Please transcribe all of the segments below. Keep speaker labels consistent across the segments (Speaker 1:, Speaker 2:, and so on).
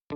Speaker 1: అరే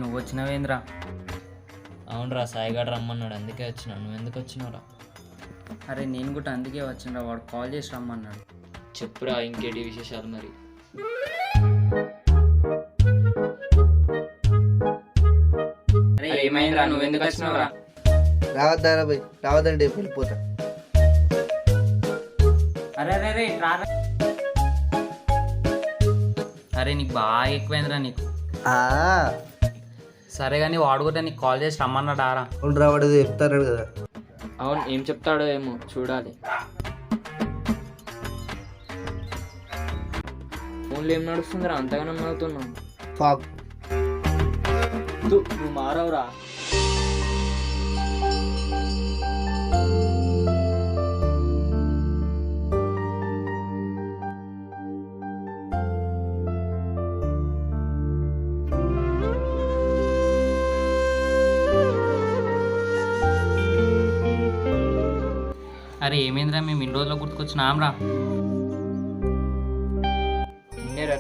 Speaker 1: నువ్వు వచ్చినవేంద్రా?
Speaker 2: అవునరా, సాయిగాడు రమ్మన్నాడు, అందుకే వచ్చినా. నువ్వు ఎందుకు వచ్చినావురా?
Speaker 1: అరే నేను కూడా అందుకే వచ్చినరా, వాడు కాల్ చేసి రమ్మన్నాడు.
Speaker 2: చెప్పురా, ఇంకేటి విశేషాలు మరి?
Speaker 1: అరే ఏమైందిరా, నువ్వు ఎందుకు వచ్చినావురా?
Speaker 3: రావద్దారా పోయి, రావద్దండి వెళ్ళిపోతా.
Speaker 1: అరే అరే అరే రారా. అరే నీకు బాగా ఎక్కువైందిరా నీకు. సరే కానీ వాడు కూడా నీకు కాల్ చేసి రమ్మన్నాడు ఆరా.
Speaker 3: రావడం చెప్తారు కదా.
Speaker 2: అవును, ఏం చెప్తాడో ఏమో చూడాలి. ఫోన్లో ఏం నడుస్తుందిరా, అంతగానో నవ్వుతున్నావు?
Speaker 3: ఫాగ్.
Speaker 2: నువ్వు మారవురా.
Speaker 1: అరే ఏమైందిరా, మేము ఇన్ని రోజుల్లో గుర్తుకొచ్చినాంరా.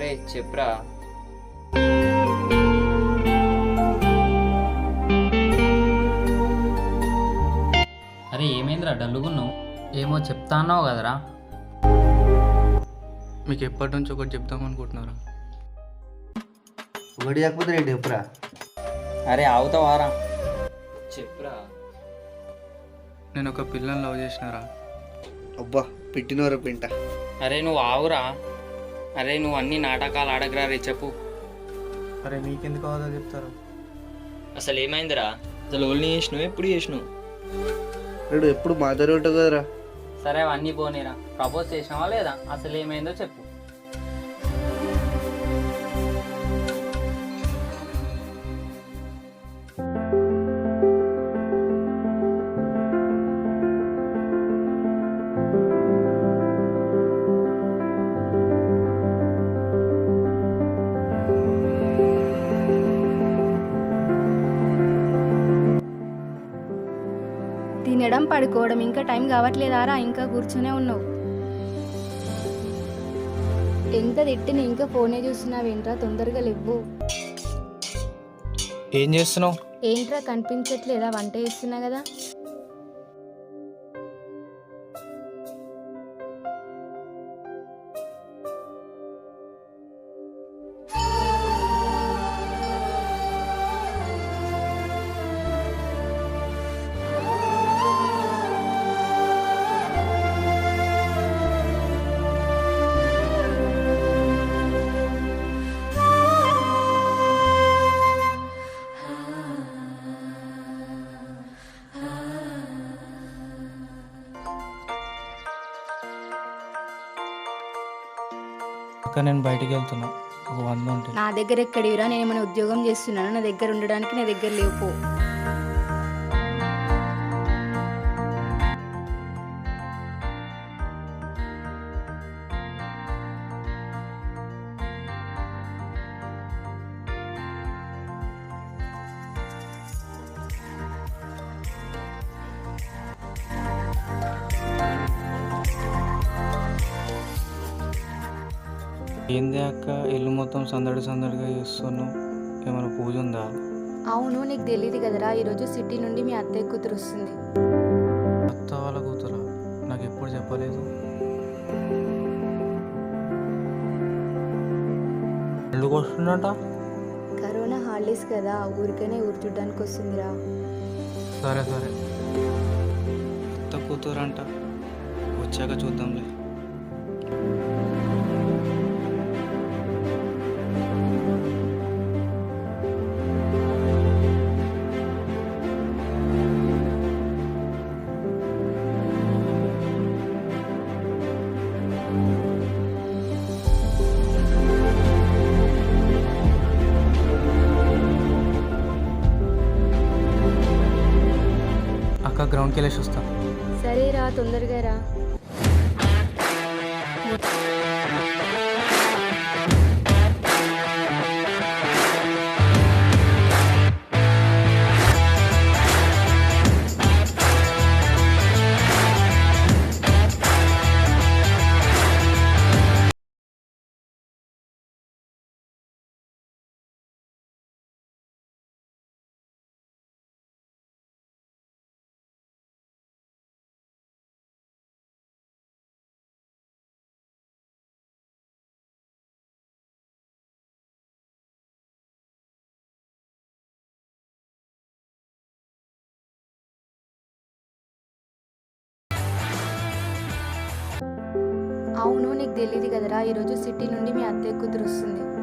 Speaker 2: రే చెప్పురా.
Speaker 1: అరే ఏమైందిరా డల్లుగున్నావు? ఏమో చెప్తా అన్నావు కదరా.
Speaker 4: మీకు ఎప్పటి నుంచి ఒకటి చెప్దాం అనుకుంటున్నారా?
Speaker 3: ఒకటి కాకపోతే రేటు చెప్పురా.
Speaker 1: అరే ఆగుతావారా?
Speaker 2: చెప్పురా.
Speaker 4: నేను ఒక పిల్లని లవ్ చేసినారా.
Speaker 3: అబ్బా పెట్టినవరా పెంట.
Speaker 1: అరే నువ్వు ఆవురా. అరే నువ్వు అన్ని నాటకాలు ఆడగరా రే, చెప్పు.
Speaker 4: అరే మీకెందుకు కావాలో చెప్తారు.
Speaker 2: అసలు ఏమైందిరా? అసలు ఓల్ని చేసినావు, ఎప్పుడు చేసినావు?
Speaker 3: రేడు ఎప్పుడు మా దగ్గర ఉంటావు కదరా.
Speaker 1: సరే అవన్నీ పోనీరా, ప్రపోజ్ చేసినావా లేదా, అసలు ఏమైందో చెప్పు.
Speaker 5: తినడం పడుకోవడం ఇంకా టైం కావట్లేదారా? ఇంకా కూర్చునే ఉన్నావు. ఎంత తిట్టిన ఇంకా ఫోనే చూస్తున్నావేంట్రా? తొందరగా లేవు.
Speaker 4: ఏం చేస్తున్నావు?
Speaker 5: ఏంట్రా కనిపించట్లేదా? వంట చేస్తున్నా కదా.
Speaker 4: అక్క నేను బయటికి వెళ్తున్నా, ఒక 100 ఉంటుంది.
Speaker 5: నా దగ్గర ఎక్కడివిరా? నేను ఏమైనా ఉద్యోగం చేస్తున్నాను? నా దగ్గర ఉండడానికి నా దగ్గర లేవు. పో.
Speaker 4: ఏంది అక్క ఇల్లు మొత్తం సందడి సందడిగా చేస్తున్నావు? ఏమైనా పూజ ఉందా?
Speaker 5: అవును, నీకు తెలియదు కదరా, ఈరోజు సిటీ నుండి మీ అత్తయ్య కూతురు వస్తుంది.
Speaker 4: అత్త వాళ్ళ కూతురా? నాకు ఎప్పుడు చెప్పలేదు. ఎందుకు వస్తుందట?
Speaker 5: కరోనా హాలిడేస్ కదా, ఊరికనే ఊరు చూడ్డానికి వస్తుందిరా.
Speaker 4: సరే సరే, అత్త కూతురు అంట వచ్చాక చూద్దాంలే. అక్క గ్రౌండ్కి వెళ్ళేసి వస్తా.
Speaker 5: సరే రా, తొందరగా రా. అవును, నీకు తెలియదు కదరా, ఈరోజు సిటీ నుండి మీ అత్తయ్య కూతురు వస్తుంది.